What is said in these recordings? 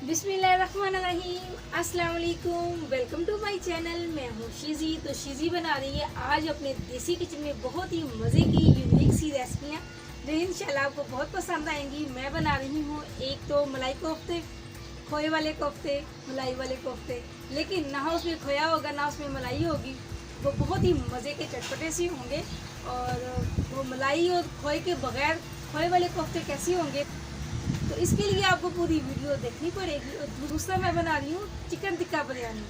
बिस्मिल्लाहिर्रहमानिर्रहीम, अस्सलाम वालेकुम। Welcome to my channel. मैं हूँ शीज़ी। तो शीज़ी बना रही है आज अपने देसी किचन में बहुत ही मज़े की यूनिक सी रेसिपियाँ जो इंशाल्लाह आपको बहुत पसंद आएंगी। मैं बना रही हूँ एक तो मलाई कोफ्ते, खोए वाले कोफ्ते, मलाई वाले कोफ्ते, लेकिन ना उसमें खोया होगा ना उसमें मलाई होगी। वो बहुत ही मज़े के चटपटे से होंगे। और वो मलाई और खोए के बगैर खोए वाले कोफ्ते कैसे होंगे, तो इसके लिए आपको पूरी वीडियो देखनी पड़ेगी। और दूसरा मैं बना रही हूँ चिकन टिक्का बिरयानी।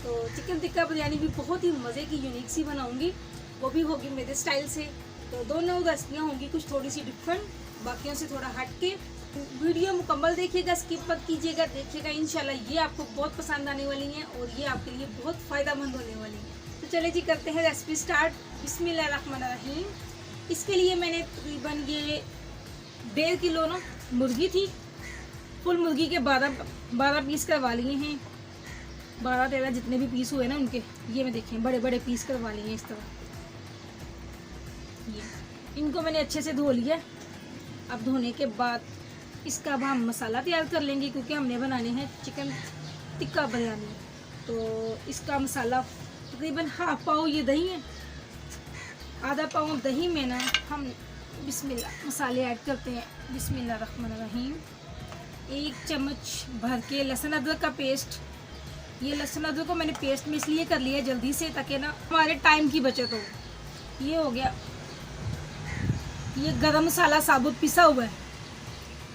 तो चिकन टिक्का बिरयानी भी बहुत ही मज़े की यूनिक सी बनाऊँगी, वो भी होगी मेरे स्टाइल से। तो दोनों रेसिपियाँ होंगी कुछ थोड़ी सी डिफरेंट, बाकियों से थोड़ा हट के। वीडियो मुकम्मल देखिएगा, स्किप मत कीजिएगा, देखिएगा। इंशाल्लाह ये आपको बहुत पसंद आने वाली हैं और ये आपके लिए बहुत फ़ायदेमंद होने वाली हैं। तो चले जी करते हैं रेसिपी स्टार्ट। बिस्मिल्लाहिर्रहमानिर्रहीम। इसके लिए मैंने तकरीबन ये 1.5 किलो ना मुर्गी थी। फुल मुर्गी के 12 पीस करवा लिए हैं। 12-13 जितने भी पीस हुए ना उनके, ये मैं देखें बड़े बड़े पीस करवा लिए हैं इस तरह। ये इनको मैंने अच्छे से धो लिया। अब धोने के बाद इसका अब हम मसाला तैयार कर लेंगे, क्योंकि हमने बनाने हैं चिकन टिक्का बिरयानी। तो इसका मसाला तकरीबन हाफ पाव ये दही है, आधा पाव दही में ना हम बिस्मिल्लाह मसाले ऐड करते हैं। बिस्मिल्लाहिर्रहमानिर्रहीम। 1 चम्मच भर के लहसुन अदरक का पेस्ट। ये लहसुन अदरक को मैंने पेस्ट में इसलिए कर लिया जल्दी से, ताकि ना हमारे टाइम की बचत हो। ये हो गया। ये गरम मसाला साबुत पिसा हुआ है,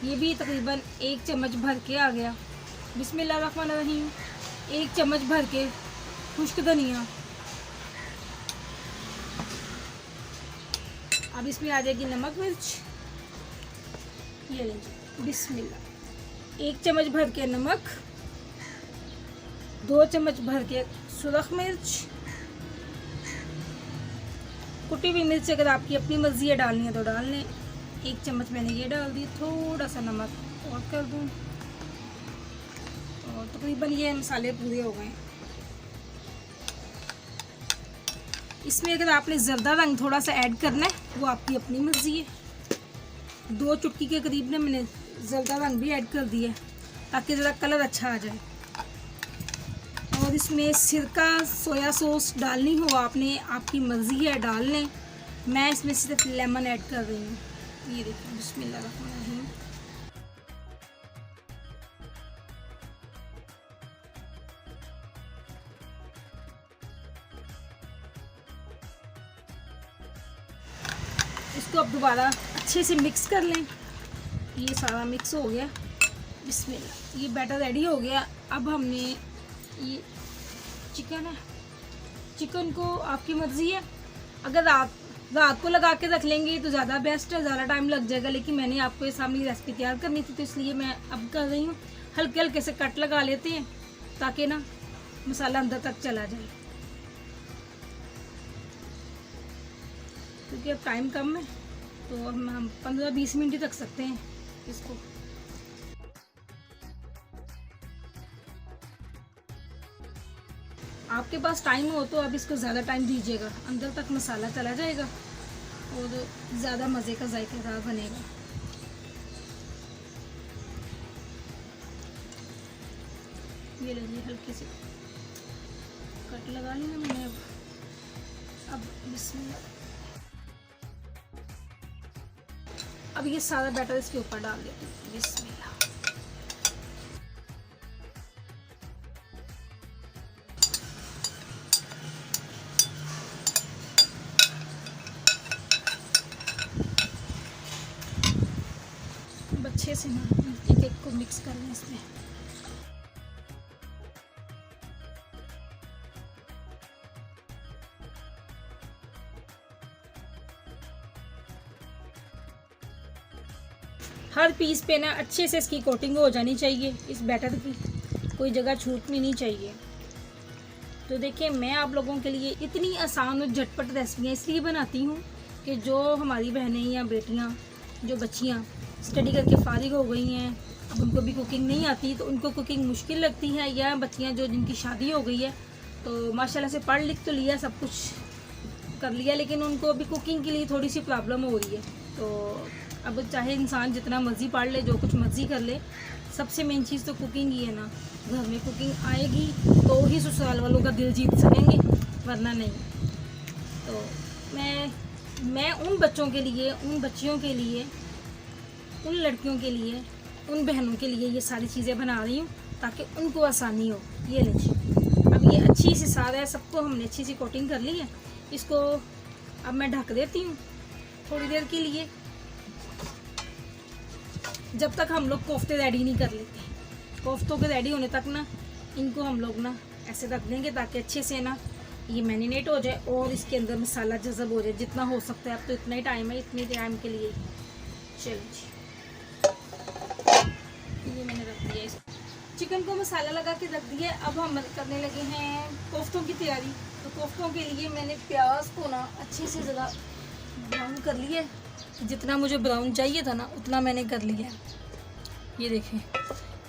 ये भी तकरीबन 1 चम्मच भर के आ गया। बिस्मिल्लाहिर्रहमानिर्रहीम। 1 चम्मच भर के खुश्क धनिया। अब इसमें आ जाएगी नमक मिर्च। ये लीजिए बिस्मिल्लाह। 1 चम्मच भर के नमक, 2 चम्मच भर के सुरख मिर्च, कुटी हुई मिर्च अगर आपकी अपनी मर्जी है डालनी है तो डाल लें। 1 चम्मच मैंने ये डाल दी। थोड़ा सा नमक और कर दूँ और तकरीबन ये मसाले पूरे हो गए। इसमें अगर आपने ज़रदा रंग थोड़ा सा ऐड करना है वो आपकी अपनी मर्जी है। 2 चुटकी के करीब ने मैंने ज़रदा रंग भी ऐड कर दिया, ताकि ज़रा कलर अच्छा आ जाए। और इसमें सिरका सोया सॉस डालनी हो आपने, आपकी मर्जी है डाल लें। मैं इसमें सिर्फ लेमन ऐड कर रही हूँ। ये देखिए बिस्मिल्लाहिर्रहमानिर्रहीम। इसको अब दोबारा अच्छे से मिक्स कर लें। ये सारा मिक्स हो गया। बिस्मिल्लाह। ये बैटर रेडी हो गया। अब हमने ये चिकन है, चिकन को आपकी मर्ज़ी है। अगर रात को लगा के रख लेंगे तो ज़्यादा बेस्ट है, ज़्यादा टाइम लग जाएगा। लेकिन मैंने आपको ये सामने रेसिपी तैयार करनी थी, तो इसलिए मैं अब कर रही हूँ। हल्के हल्के से कट लगा लेते हैं ताकि ना मसाला अंदर तक चला जाए, क्योंकि अब टाइम कम है। तो हम 15-20 मिनट ही रख सकते हैं इसको। आपके पास टाइम हो तो आप इसको ज़्यादा टाइम दीजिएगा, अंदर तक मसाला चला जाएगा और ज़्यादा मज़े का जायकेदार बनेगा। ये लीजिए हल्के से कट लगा लिया मैंने। अब बिस्मिल्लाह। अब ये सारा बैटर इसके ऊपर डाल देते हैं। बिस्मिल्लाह। अच्छे से ना एक एक को मिक्स कर लें इसमें। हर पीस पे ना अच्छे से इसकी कोटिंग हो जानी चाहिए, इस बैटर की कोई जगह छूटनी नहीं चाहिए। तो देखिए मैं आप लोगों के लिए इतनी आसान और झटपट रेसिपियाँ इसलिए बनाती हूँ कि जो हमारी बहनें या बेटियाँ, जो बच्चियाँ स्टडी करके फारिग हो गई हैं, अब उनको भी कुकिंग नहीं आती, तो उनको कुकिंग मुश्किल लगती है। या बच्चियाँ जो जिनकी शादी हो गई है, तो माशाल्लाह से पढ़ लिख तो लिया, सब कुछ कर लिया, लेकिन उनको अभी कुकिंग के लिए थोड़ी सी प्रॉब्लम हो रही है। तो अब चाहे इंसान जितना मर्जी पढ़ ले, जो कुछ मर्जी कर ले, सबसे मेन चीज़ तो कुकिंग ही है ना। घर में कुकिंग आएगी तो ही ससुराल वालों का दिल जीत सकेंगे, वरना नहीं। तो मैं उन बच्चों के लिए, उन बच्चियों के लिए, उन लड़कियों के लिए, उन बहनों के लिए ये सारी चीज़ें बना रही हूँ ताकि उनको आसानी हो। ये लीजिए, अब ये अच्छी सी सारा है, सबको हमने अच्छी सी कोटिंग कर ली है। इसको अब मैं ढक देती हूँ थोड़ी देर के लिए, जब तक हम लोग कोफ्ते रेडी नहीं कर लेते। कोफ्तों के रेडी होने तक ना इनको हम लोग ना ऐसे रख देंगे ताकि अच्छे से ना ये मैरिनेट हो जाए और इसके अंदर मसाला जज़ब हो जाए जितना हो सकता है। अब तो इतना ही टाइम है, इतने टाइम के लिए चलो जी। ये मैंने रख दिया इसको, चिकन को मसाला लगा के रख दिया। अब हम करने लगे हैं कोफ्तों की तैयारी। तो कोफ्तों के लिए मैंने प्याज को ना अच्छे से ज़रा ब्राउन कर लिया। जितना मुझे ब्राउन चाहिए था ना उतना मैंने कर लिया, ये देखें।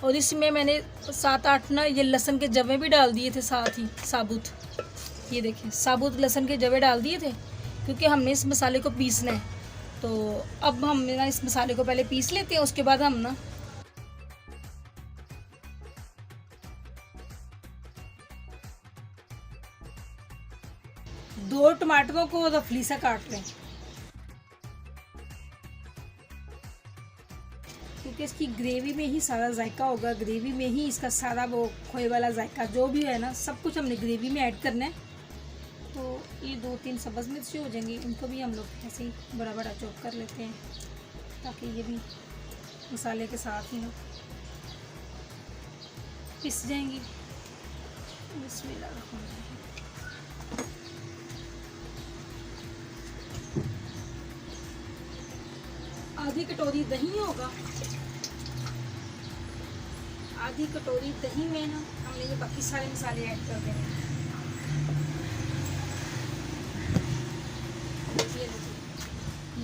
और इसमें मैंने 7-8 ना ये लहसुन के जवे भी डाल दिए थे, साथ ही साबुत। ये देखें, साबुत लहसुन के जवे डाल दिए थे क्योंकि हमने इस मसाले को पीसना है। तो अब हम ना इस मसाले को पहले पीस लेते हैं, उसके बाद हम ना दो टमाटरों को रफली सा काट लें क्योंकि इसकी ग्रेवी में ही सारा जायका होगा। ग्रेवी में ही इसका सारा वो खोए वाला जायका जो भी है ना, सब कुछ हमने ग्रेवी में ऐड करना है। तो ये 2-3 सब्ज़ मिर्च हो जाएंगी, इनको भी हम लोग ऐसे ही बड़ा बड़ा चॉप कर लेते हैं ताकि ये भी मसाले के साथ ही ना पिस जाएंगी। बिस्मिल्लाह। आधी कटोरी दही होगा, आधी कटोरी दही में ना हमने ये बाकी सारे मसाले ऐड कर देने।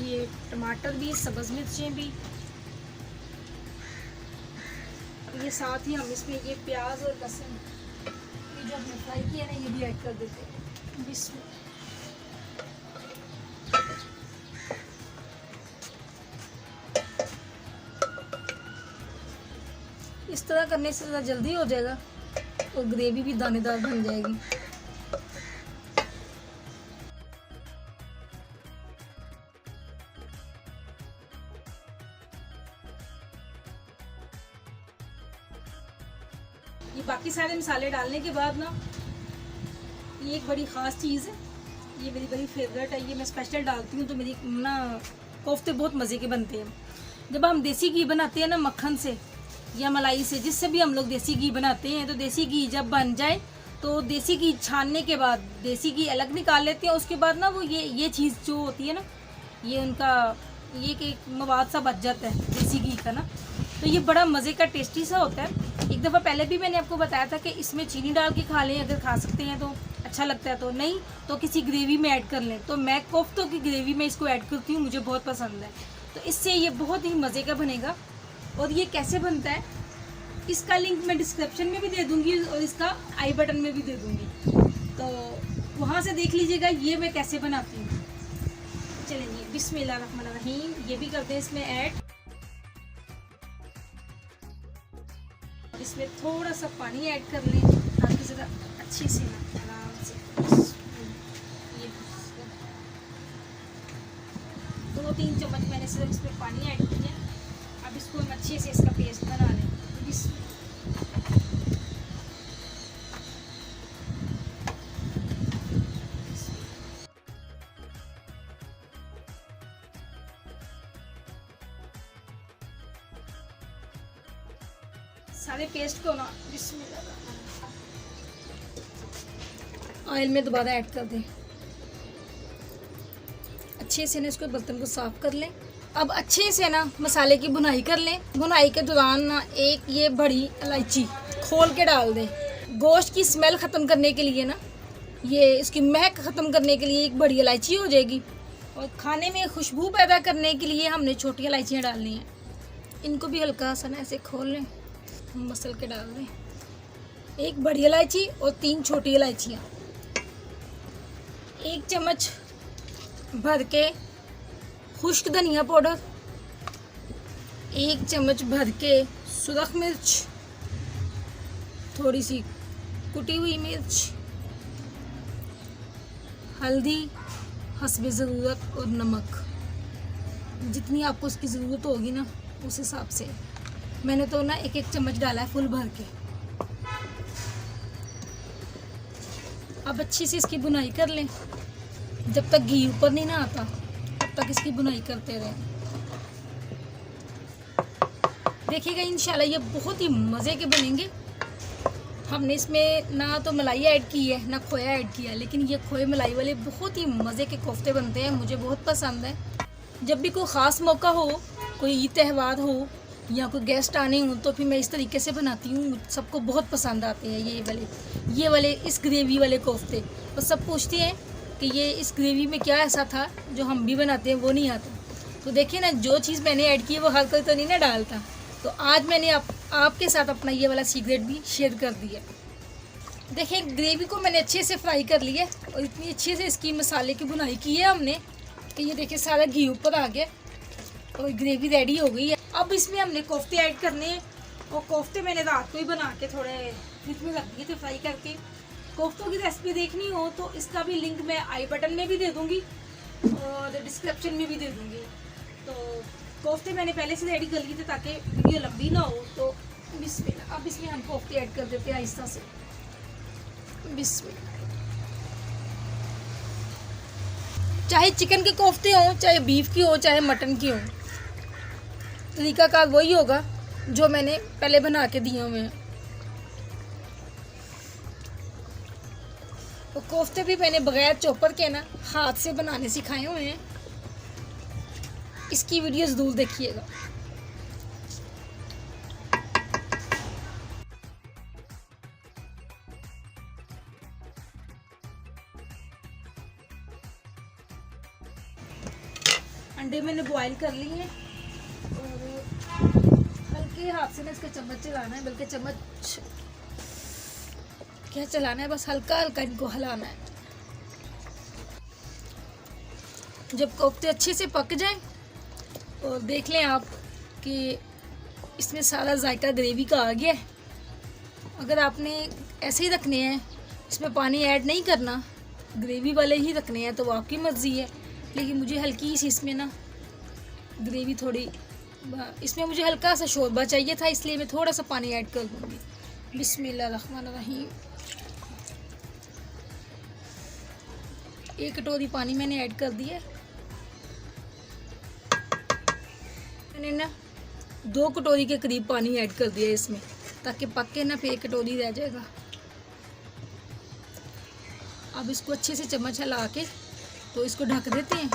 ये टमाटर भी, सब्ज़ मिर्चें भी, ये साथ ही हम इसमें ये प्याज और लहसुन ये जो हमने फ्राई किया ना ये भी ऐड कर देते हैं। इस तरह करने से ज़्यादा जल्दी हो जाएगा और ग्रेवी भी दानेदार बन जाएगी। ये बाकी सारे मसाले डालने के बाद ना ये एक बड़ी ख़ास चीज़ है, ये मेरी बड़ी फेवरेट है, ये मैं स्पेशल डालती हूँ तो मेरी ना कोफ्ते बहुत मज़े के बनते हैं। जब हम देसी घी बनाते हैं ना, मक्खन से या मलाई से, जिससे भी हम लोग देसी घी बनाते हैं, तो देसी घी जब बन जाए तो देसी घी छानने के बाद देसी घी अलग निकाल लेते हैं। उसके बाद ना वो ये चीज़ जो होती है ना, ये उनका ये एक मवाद सा बच जाता है देसी घी का ना, तो ये बड़ा मज़े का टेस्टी सा होता है। एक दफ़ा पहले भी मैंने आपको बताया था कि इसमें चीनी डाल के खा लें, अगर खा सकते हैं तो अच्छा लगता है, तो नहीं तो किसी ग्रेवी में ऐड कर लें। तो मैं कोफ्तों की ग्रेवी में इसको ऐड करती हूँ, मुझे बहुत पसंद है। तो इससे ये बहुत ही मज़े का बनेगा। और ये कैसे बनता है इसका लिंक मैं डिस्क्रिप्शन में भी दे दूँगी और इसका आई बटन में भी दे दूँगी, तो वहाँ से देख लीजिएगा ये मैं कैसे बनाती हूँ। चलिए बिस्मिल्लाहिर्रहमानिर्रहीम, ये भी करते हैं इसमें ऐड। इसमें थोड़ा सा पानी ऐड कर लें ताकि ज़रा अच्छी से ना आराम से ये 2-3 चम्मच मैंने सिर्फ इसमें पानी ऐड किया। अब इसको हम अच्छे से इसका पेस्ट बना लें। सारे पेस्ट को ना ऑयल में दोबारा ऐड कर दें। अच्छे से ना इसको बर्तन को साफ कर लें। अब अच्छे से ना मसाले की भुनाई कर लें। भुनाई के दौरान ना एक ये बड़ी इलायची खोल के डाल दें। गोश्त की स्मेल ख़त्म करने के लिए ना, ये इसकी महक ख़त्म करने के लिए एक बड़ी इलायची हो जाएगी। और खाने में खुशबू पैदा करने के लिए हमने छोटी इलायचियाँ डालनी हैं। इनको भी हल्का सा ना ऐसे खोल लें, मसल के डाल दें। एक बड़ी इलायची और 3 छोटी इलायचियाँ। 1 चम्मच भर के खुश्क धनिया पाउडर, 1 चम्मच भर के सुरख मिर्च, थोड़ी सी कुटी हुई मिर्च, हल्दी हस्बे ज़रूरत और नमक, जितनी आपको उसकी ज़रूरत होगी ना उस हिसाब से। मैंने तो ना 1-1 चम्मच डाला है फुल भर के। अब अच्छी सी इसकी बुनाई कर लें, जब तक घी ऊपर नहीं ना आता तब तक इसकी बुनाई करते रहें। देखिएगा इंशाल्लाह ये बहुत ही मज़े के बनेंगे। हमने इसमें ना तो मलाई ऐड की है ना खोया ऐड किया है, लेकिन ये खोए मलाई वाले बहुत ही मज़े के कोफ्ते बनते हैं, मुझे बहुत पसंद है। जब भी कोई ख़ास मौका हो, कोई ईद त्यौहार हो या कोई गेस्ट आने हो, तो फिर मैं इस तरीके से बनाती हूँ। सबको बहुत पसंद आते हैं ये वाले इस ग्रेवी वाले कोफ्ते। और सब पूछते हैं कि ये इस ग्रेवी में क्या ऐसा था जो हम भी बनाते हैं वो नहीं आता। तो देखिए ना, जो चीज़ मैंने ऐड की है वो हर कोई तो नहीं ना डालता। तो आज मैंने आपके साथ अपना ये वाला सीक्रेट भी शेयर कर दिया। देखिए ग्रेवी को मैंने अच्छे से फ्राई कर लिया और इतनी अच्छे से इसकी मसाले की बुनाई की है हमने कि ये देखिए सारा घी ऊपर आ गया और ग्रेवी रेडी हो गई है। अब इसमें हमने कोफ्ते ऐड करने हैं और कोफ्ते मैंने रात को ही बना के थोड़े फ्रिज में रख दिए थे फ्राई करके। कोफ्तों की रेसिपी देखनी हो तो इसका भी लिंक मैं आई बटन में भी दे दूँगी और डिस्क्रिप्शन में भी दे दूँगी। तो कोफ्ते मैंने पहले से रेडी कर लिए थे ताकि वीडियो लंबी ना हो। तो बिस्मिल्लाह, अब इसमें हम कोफ्ते ऐड कर देते हैं आहिस्ता से। बिस्मिल्लाह। चाहे चिकन के कोफ्ते हों, चाहे बीफ की हो, चाहे मटन की हो, तरीकाकार वही होगा जो मैंने पहले बना के दिए हुए हैं। तो कोफ्ते भी मैंने बगैर चॉपर के ना हाथ से बनाने सिखाए हुए हैं। इसकी वीडियो ज़रूर देखिएगा। अंडे मैंने बॉईल कर लिए हैं और हल्के हाथ से ना इसका चम्मच चलाना है, बल्कि चम्मच क्या चलाना है, बस हल्का हल्का इनको हिलाना है। जब कोफ्ते अच्छे से पक जाएं और देख लें आप कि इसमें सारा जायका ग्रेवी का आ गया है। अगर आपने ऐसे ही रखने हैं, इसमें पानी ऐड नहीं करना, ग्रेवी वाले ही रखने हैं, तो वो आपकी मर्ज़ी है। लेकिन मुझे हल्की सी इसमें ना ग्रेवी थोड़ी, इसमें मुझे हल्का सा शोरबा चाहिए था, इसलिए मैं थोड़ा सा पानी ऐड कर दूँगी। बिस्मिल्लाहिर्रहमानिर्रहीम। 1 कटोरी पानी मैंने ऐड कर दिया। मैंने ना 2 कटोरी के करीब पानी ऐड कर दिया इसमें, ताकि पक के ना फिर 1 कटोरी रह जाएगा। अब इसको अच्छे से चम्मच हिला के तो इसको ढक देते हैं।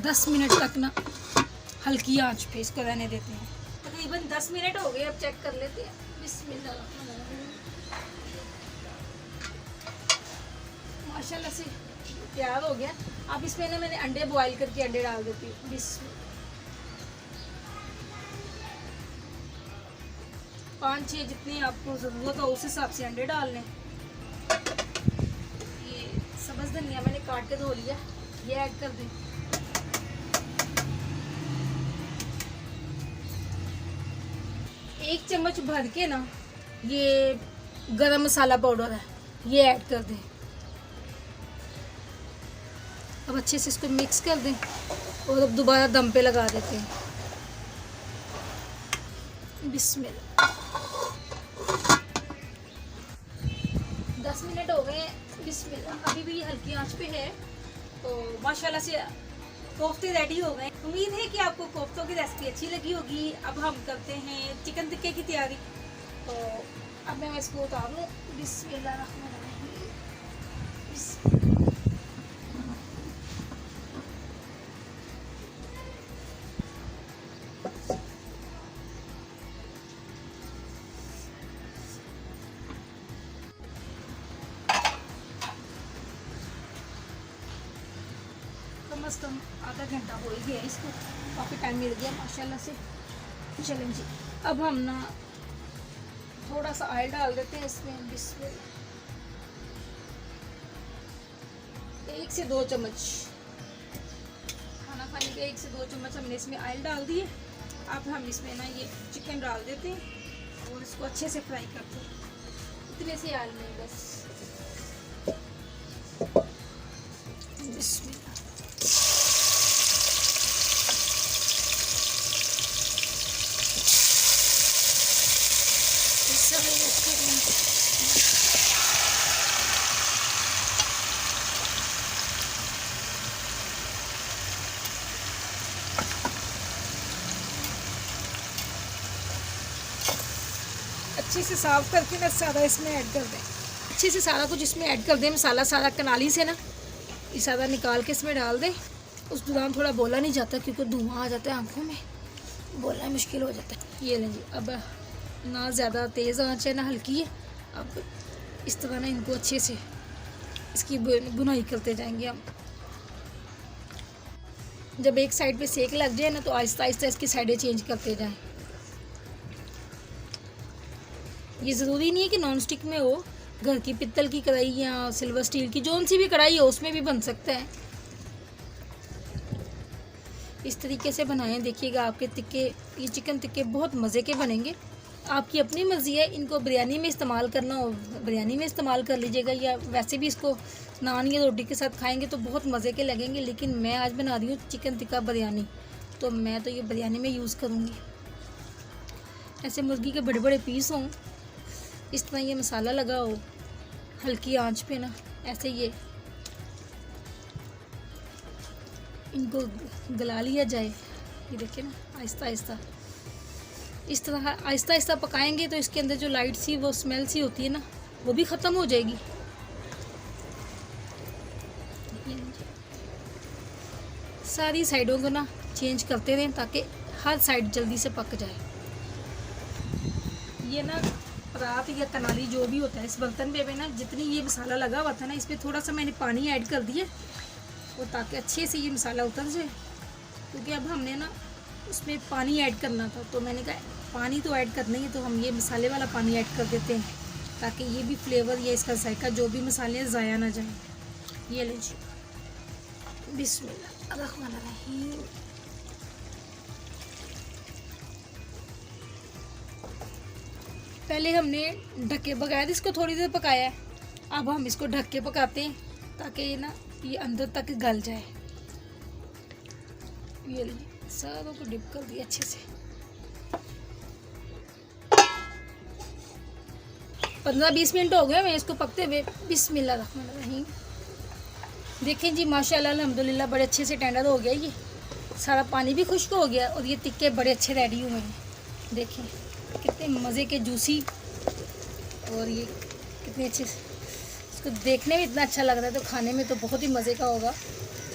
10 मिनट तक ना हल्की आंच पे इसको रहने देते हैं। तकरीबन 10 मिनट हो गए, अब चेक कर लेते हैं। बिस्मिल्लाह। माशाल्लाह से तैयार हो गया। अब इसमें ना मैंने अंडे बॉईल करके अंडे डाल देती हूँ। बिस्मिल्लाह। 5-6 जितनी आपको ज़रूरत हो उस हिसाब से अंडे डाल लें। ये सब्ज़ धनिया मैंने काट के धो लिया, ये ऐड कर दें। एक चम्मच भर के ना ये गरम मसाला पाउडर है, ये ऐड कर दें। अब अच्छे से इसको मिक्स कर दें और अब दोबारा दम पे लगा देते हैं। बिस्मिल्लाह। 10 मिनट हो गए। बिस्मिल्लाह। अभी भी ये हल्की आंच पे है। तो माशाल्लाह से कोफ्ते रेडी हो गए। उम्मीद है कि आपको कोफ्तों की रेसिपी अच्छी लगी होगी। अब हम करते हैं चिकन टिक्के की तैयारी। तो अब मैं इसको उतारूँ। बिस्मिल्लाहिर्रहमानिर्रहीम। कम से कम आधा घंटा हो ही गया, इसको काफ़ी टाइम मिल गया माशाल्लाह से। चलें जी, अब हम ना थोड़ा सा ऑयल डाल देते हैं इसमें। बिस्मिल्लाह। 1 से 2 चम्मच। खाना खाने के 1 से 2 चम्मच हमने इसमें ऑयल डाल दिए। अब हम इसमें ना ये चिकन डाल देते हैं और इसको अच्छे से फ्राई करते हैं, इतने से ऑयल में बस। अच्छे से साफ़ करके ना सारा इसमें ऐड कर दें, अच्छे से सारा कुछ इसमें ऐड कर दें, मसाला सारा कनाली से ना ये सारा निकाल के इसमें डाल दें। उस दौरान थोड़ा बोला नहीं जाता क्योंकि धुआं आ जाता है आँखों में, बोलना मुश्किल हो जाता है। ये लें जी, अब ना ज़्यादा तेज़ आंच है ना हल्की है। अब इस तरह ना इनको अच्छे से इसकी बुनाई करते जाएंगे हम। जब एक साइड पे सेक लग जाए ना तो आहिस्ता आहिस्ता इसकी साइडें चेंज करते जाएं। ये ज़रूरी नहीं है कि नॉन स्टिक में हो, घर की पित्तल की कढ़ाई या सिल्वर स्टील की जौन सी भी कढ़ाई हो उसमें भी बन सकता है। इस तरीके से बनाएं, देखिएगा आपके टिक्के, ये चिकन टिक्के बहुत मज़े के बनेंगे। आपकी अपनी मर्ज़ी है, इनको बिरयानी में इस्तेमाल करना हो बिरयानी में इस्तेमाल कर लीजिएगा, या वैसे भी इसको नान या रोटी के साथ खाएंगे तो बहुत मज़े के लगेंगे। लेकिन मैं आज बना रही हूँ चिकन टिक्का बिरयानी, तो मैं तो ये बिरयानी में यूज़ करूँगी। ऐसे मुर्गी के बड़े बड़े पीस हों, इस तरह ये मसाला लगा हो हल्की आंच पे ना, ऐसे ये इनको गला लिया जाए। ये देखिए ना आहिस्ता आहिस्ता, इस तरह आहिस्ता आहिस्ता पकाएंगे तो इसके अंदर जो लाइट सी वो स्मेल सी होती है ना वो भी ख़त्म हो जाएगी। सारी साइडों को ना चेंज करते रहें ताकि हर साइड जल्दी से पक जाए। ये ना परात या कनाली जो भी होता है इस बर्तन पे ना जितनी ये मसाला लगा हुआ था ना, इस पर थोड़ा सा मैंने पानी ऐड कर दिया और ताकि अच्छे से ये मसाला उतर जाए, क्योंकि अब हमने ना उसमें पानी ऐड करना था। तो मैंने कहा पानी तो ऐड करना ही है, तो हम ये मसाले वाला पानी ऐड कर देते हैं ताकि ये भी फ्लेवर या इसका जायका जो भी मसाले ज़ाया ना जाए। ये लीजिए, बिस्मिल्लाहिर्रहमानिर्रहीम। पहले हमने ढक के बगैर इसको थोड़ी देर पकाया है, अब हम इसको ढक के पकाते हैं ताकि ये ना ये अंदर तक गल जाए। ये लीजिए, सारों को डिप कर दिया अच्छे से। 15-20 मिनट हो गए मैं इसको पकते हुए। बिस्मिल्लाहिर्रहमानिर्रहीम। देखें जी माशाल्लाह अल्हम्दुलिल्लाह बड़े अच्छे से टेंडर हो गया, ये सारा पानी भी खुश्क हो गया और ये टिक्के बड़े अच्छे रेडी हुए हैं। देखें कितने मज़े के जूसी, और ये कितने अच्छे, इसको देखने में इतना अच्छा लग रहा है तो खाने में तो बहुत ही मज़े का होगा।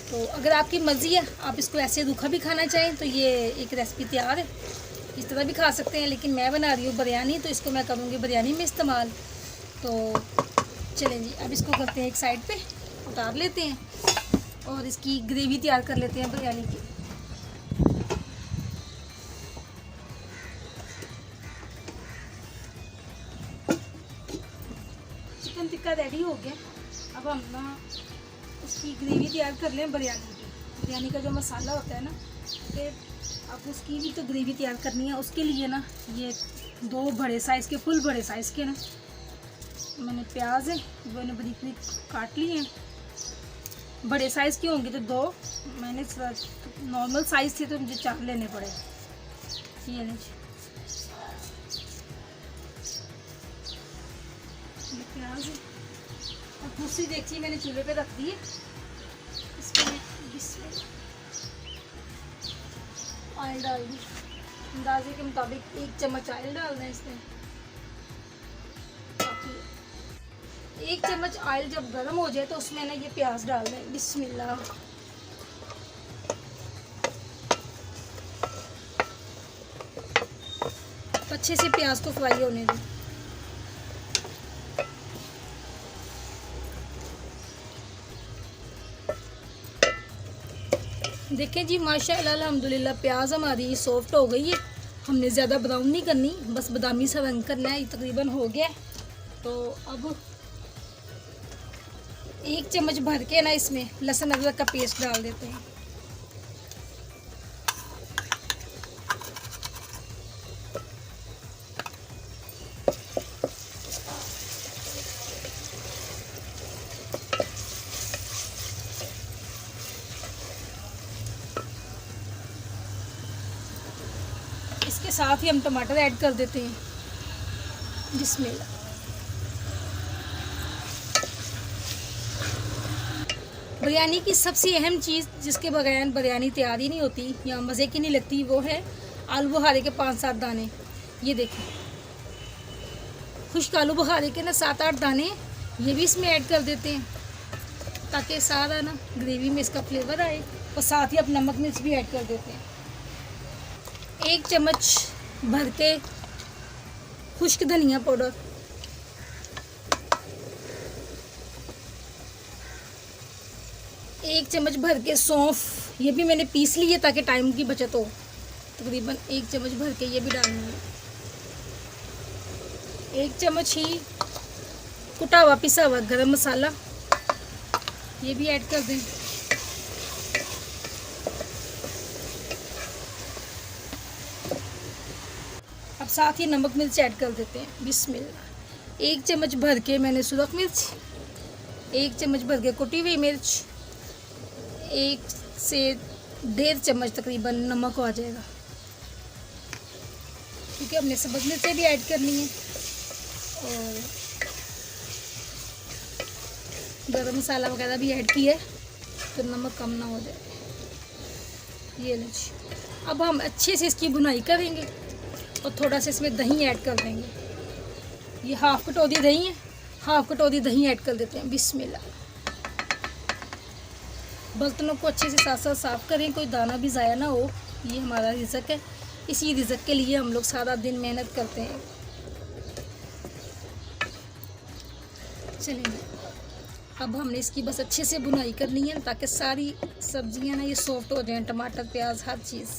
तो अगर आपकी मर्ज़ी है आप इसको ऐसे रूखा भी खाना चाहें तो ये एक रेसिपी तैयार है, इस तरह भी खा सकते हैं। लेकिन मैं बना रही हूँ बिरयानी, तो इसको मैं करूँगी बिरयानी में इस्तेमाल। तो चलें जी, अब इसको करते हैं एक साइड पे उतार लेते हैं और इसकी ग्रेवी तैयार कर लेते हैं बिरयानी की। चिकन टिक्का रेडी हो गया, अब हम ना उसकी ग्रेवी तैयार कर लें बिरयानी की। बिरयानी का जो मसाला होता है ना, फिर अब उसकी भी तो ग्रेवी तैयार करनी है। उसके लिए ना ये 2 बड़े साइज़ के, फुल बड़े साइज़ के ना मैंने प्याज है वो मैंने बारीक बारीक काट लिए हैं। बड़े साइज़ के होंगे तो 2, मैंने नॉर्मल साइज़ थे तो मुझे 4 लेने पड़े। ये लीजिए प्याज है, और दूसरी देगची मैंने चूल्हे पे रख दी है। इसमें ऑयल डाल दी, अंदाजे के मुताबिक 1 चम्मच ऑयल डाल दें इसमें। 1 चम्मच ऑयल जब गर्म हो जाए तो उसमें ना ये प्याज डाल दें। बिस्मिल्लाह। अच्छे से प्याज को फ्राई होने दें। देखें जी माशाअल्लाह अल्हम्दुलिल्लाह प्याज हमारी सॉफ्ट हो गई है। हमने ज़्यादा ब्राउन नहीं करनी, बस बादामी सा रंग करना है। ये तकरीबन हो गया। तो अब 1 चम्मच भर के ना इसमें लहसुन अदरक का पेस्ट डाल देते हैं। साथ ही हम टमाटर ऐड कर देते हैं। बिस्मिल्लाह। बिरयानी की सबसे अहम चीज़ जिसके बगैर बिरयानी तैयार ही नहीं होती या मज़े की नहीं लगती, वो है आलू बुखारे के 5-7 दाने। ये देखें, खुश्क आलू बुखारे के ना 7-8 दाने ये भी इसमें ऐड कर देते हैं ताकि सारा ना ग्रेवी में इसका फ्लेवर आए। और साथ ही अब नमक मिर्च भी ऐड कर देते हैं। 1 चम्मच भर के खुश्क धनिया पाउडर, 1 चम्मच भर के सौंफ, ये भी मैंने पीस ली है ताकि टाइम की बचत हो। तकरीबन 1 चम्मच भर के ये भी डालना है। 1 चम्मच ही कुटा हुआ पिसा हुआ गरम मसाला, ये भी ऐड कर दें। अब साथ ही नमक मिर्च ऐड कर देते हैं। बिस्मिल्लाह। 1 चम्मच भर के मैंने सुरख मिर्च, 1 चम्मच भर के कुटी हुई मिर्च, 1 से 1.5 चम्मच तकरीबन नमक आ जाएगा क्योंकि हमने सब्ज़ मिर्चें भी ऐड करनी है। और गरम मसाला वगैरह भी ऐड किया है तो नमक कम ना हो जाए। ये लीजिए। अब हम अच्छे से इसकी भुनाई करेंगे और थोड़ा सा इसमें दही ऐड कर देंगे। ये हाफ़ कटोरी दही है, हाफ़ कटोरी दही ऐड कर देते हैं। बिस्मिल्लाह। बर्तनों को अच्छे से साथ साथ साफ़ करें, कोई दाना भी ज़ाया ना हो। ये हमारा रिज़्क है, इसी रिज़्क के लिए हम लोग सारा दिन मेहनत करते हैं। चलिए, अब हमने इसकी बस अच्छे से भुनाई करनी है ताकि सारी सब्जियां ना ये सॉफ्ट हो जाएं, टमाटर प्याज हर चीज़।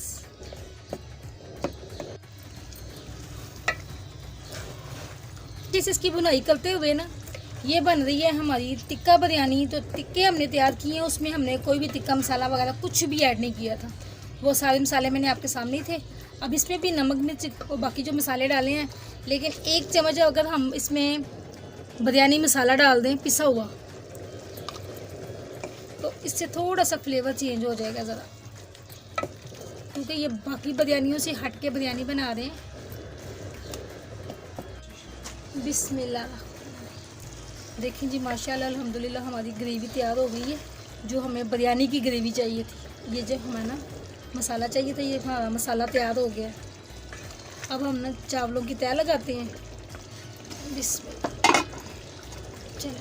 जिस इसकी भुनाई करते हुए ना ये बन रही है हमारी टिक्का बिरयानी। तो टिक्के हमने तैयार किए हैं, उसमें हमने कोई भी टिक्का मसाला वगैरह कुछ भी ऐड नहीं किया था। वो सारे मसाले मैंने आपके सामने ही थे। अब इसमें भी नमक मिर्च और बाकी जो मसाले डाले हैं, लेकिन 1 चम्मच अगर हम इसमें बिरयानी मसाला डाल दें पिसा हुआ तो इससे थोड़ा सा फ्लेवर चेंज हो जाएगा ज़रा, क्योंकि ये बाकी बिरयानियों से हट के बिरयानी बना रहे हैं। बिस्मिल्लाह। देखें जी, माशाल्लाह अल्हम्दुलिल्लाह हमारी ग्रेवी तैयार हो गई है जो हमें बिरयानी की ग्रेवी चाहिए थी। ये जो हमारा मसाला चाहिए था, ये हमारा मसाला तैयार हो गया। अब हम ना चावलों की तय लगाते हैं। बिस्मिल्लाह। चलो,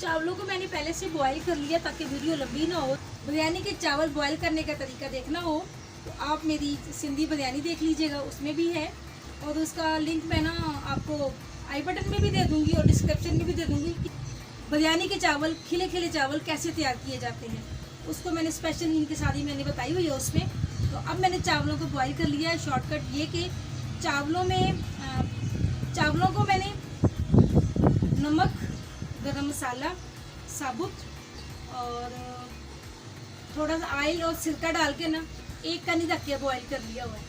चावलों को मैंने पहले से बॉईल कर लिया ताकि वीडियो लंबी ना हो। बिरयानी के चावल बॉईल करने का तरीका देखना हो तो आप मेरी सिंधी बिरयानी देख लीजिएगा, उसमें भी है। और उसका लिंक मैं ना आपको आई बटन में भी दे दूंगी और डिस्क्रिप्शन में भी दे दूंगी कि बिरयानी के चावल, खिले खिले चावल कैसे तैयार किए जाते हैं। उसको मैंने स्पेशल इनके साथ ही मैंने बताई हुई है उसमें। तो अब मैंने चावलों को बॉईल कर लिया है। शॉर्टकट ये कि चावलों को मैंने नमक, गरम मसाला साबुत और थोड़ा सा ऑयल और सिरका डाल के ना 1 कनी रख के बॉईल कर लिया हुआ है।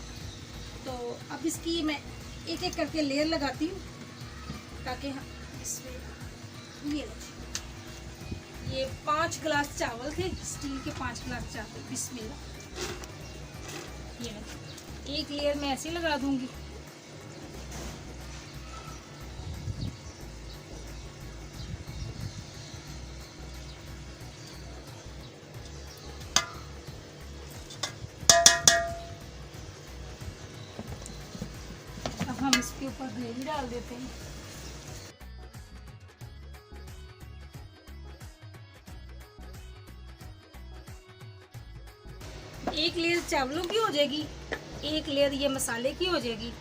तो अब इसकी मैं एक एक करके लेयर लगाती हूँ ताकि इसमें ये 5 गिलास चावल थे, स्टील के 5 गिलास चावल। बिस्मिल्लाह। ये एक लेयर मैं ऐसे लगा दूंगी। अब हम इसके ऊपर ग्रेवी डाल देते हैं। एक लेयर चावलों की हो जाएगी, एक लेयर ये मसाले की हो जाएगी।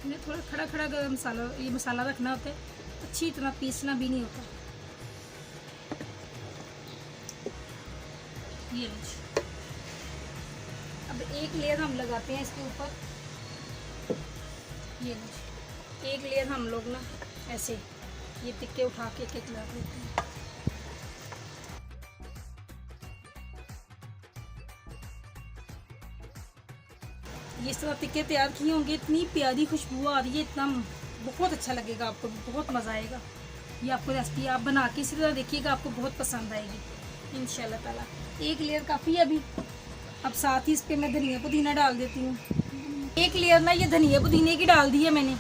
हमें थोड़ा खड़ा खड़ा गरम मसाला, ये मसाला रखना होता है, अच्छी तरह पीसना भी नहीं होता। ये अब एक लेयर हम लगाते हैं इसके ऊपर। ये एक लेयर हम लोग ना ऐसे ये टिक्के उठा के एक लगा देते हैं। ये इस तरह टिक्के तैयार किए होंगे, इतनी प्यारी खुशबू आ रही है, इतना बहुत अच्छा लगेगा आपको, बहुत मज़ा आएगा। ये आपको रेसिपी आप बना के इसी तरह देखिएगा, आपको बहुत पसंद आएगी। इंशाल्लाह ताला। एक लेयर काफ़ी है अभी। अब साथ ही इस पे मैं धनिया पुदीना डाल देती हूँ। एक लेयर ना ये धनिया पुदीने की डाल दी है मैंने,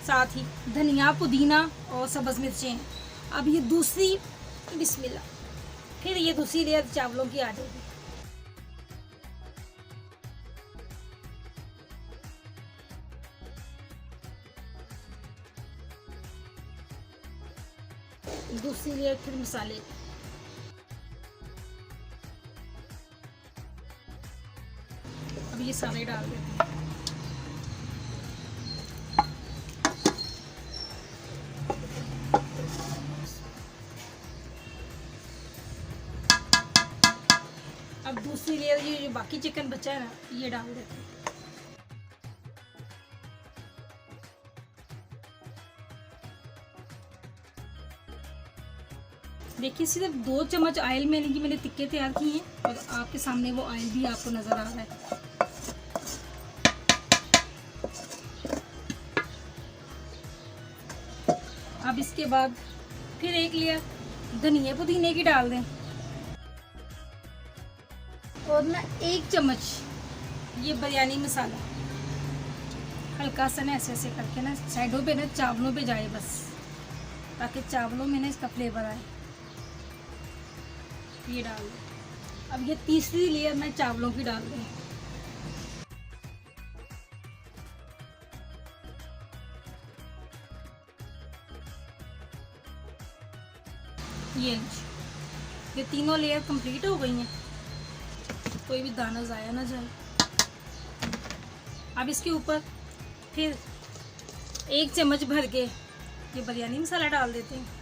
साथ ही धनिया पुदीना और सब्ज़ मिर्चें हैं। अब ये दूसरी, बिस्मिल्लाह, फिर ये दूसरी लेयर चावलों की आ जाएगी। दूसरी लेयर फिर मसाले। अब ये सारे डाल देते हैं। अब दूसरी लेयर ये जो बाकी चिकन बचा है ना, ये डाल देते हैं। देखिए सिर्फ 2 चम्मच ऑयल मैंने टिक्के तैयार किए हैं और आपके सामने वो ऑयल भी आपको नज़र आ रहा है। अब इसके बाद फिर एक लेयर धनिया पुदीने की डाल दें और ना 1 चम्मच ये बिरयानी मसाला हल्का सा ना ऐसे ऐसे करके ना साइडों पे ना चावलों पे जाए बस, ताकि चावलों में ना इसका फ्लेवर आए। ये डाल दें। अब ये तीसरी लेयर मैं चावलों की डाल दूँ। ये तीनों लेयर कंप्लीट हो गई हैं, कोई भी दाना ज़ाया ना जाए। अब इसके ऊपर फिर 1 चम्मच भर के ये बिरयानी मसाला डाल देते हैं।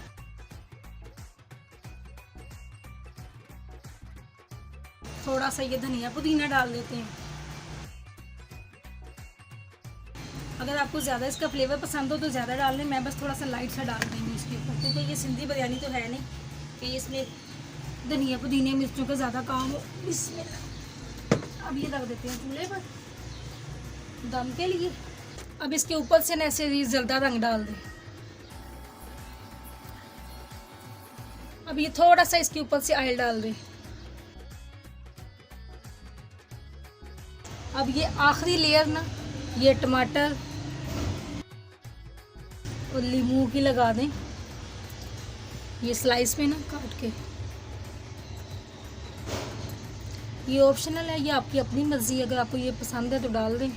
थोड़ा सा ये धनिया पुदीना डाल देते हैं। अगर आपको ज़्यादा इसका फ्लेवर पसंद हो तो ज़्यादा डाल लें, मैं बस थोड़ा सा लाइट सा डाल देंगी इसके ऊपर, क्योंकि ये सिंधी बिरयानी तो है नहीं कि इसमें धनिया पुदीने मिर्चों का ज़्यादा काम हो। इसमें अब ये रख देते हैं चूल्हे पर दम के लिए। अब इसके ऊपर से ना ऐसे जर्दा रंग डाल दें। अब ये थोड़ा सा इसके ऊपर से ऑयल डाल दें। अब ये आखिरी लेयर ना ये टमाटर और लीमू की लगा दें, ये स्लाइस में ना काट के। ये ऑप्शनल है, ये आपकी अपनी मर्जी। अगर आपको ये पसंद है तो डाल दें,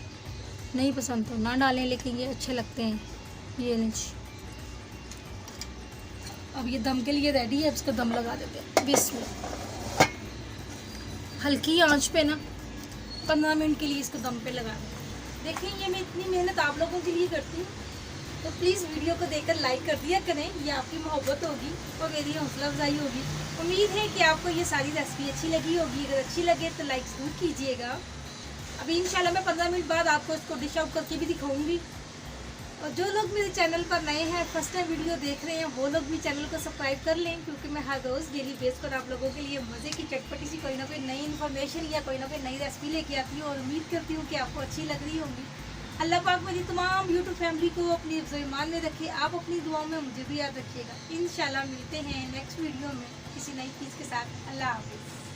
नहीं पसंद तो ना डालें, लेकिन ये अच्छे लगते हैं। ये लीजिए, अब ये दम के लिए रेडी है। अब इसका दम लगा देते हैं। बिस्मिल्लाह। हल्की आंच पे ना 15 मिनट के लिए इसको दम पे लगा दें। देखिए ये मैं इतनी मेहनत आप लोगों के लिए करती हूँ, तो प्लीज़ वीडियो को देखकर लाइक कर दिया करें। ये आपकी मोहब्बत होगी और मेरी हौसला अफजाई होगी। उम्मीद है कि आपको ये सारी रेसिपी अच्छी लगी होगी। अगर अच्छी लगे तो लाइक ज़रूर कीजिएगा। अभी इंशाल्लाह मैं 15 मिनट बाद आपको इसको डिश आउट करके भी दिखाऊंगी। और जो लोग मेरे चैनल पर नए हैं, फर्स्ट टाइम वीडियो देख रहे हैं, वो लोग भी चैनल को सब्सक्राइब कर लें, क्योंकि मैं हर रोज़ डेली बेस पर आप लोगों के लिए मज़े की चटपटी सी कोई ना कोई नई इन्फॉर्मेशन या कोई ना कोई नई रेसिपी लेके आती हूँ। और उम्मीद करती हूँ कि आपको अच्छी लग रही होंगी। अल्लाह पाक मेरी तमाम यूट्यूब फैमिली को अपनी ईमान में रखे। आप अपनी दुआओं में मुझे भी याद रखिएगा। इंशाल्लाह मिलते हैं नेक्स्ट वीडियो में किसी नई चीज़ के साथ। अल्लाह हाफिज़।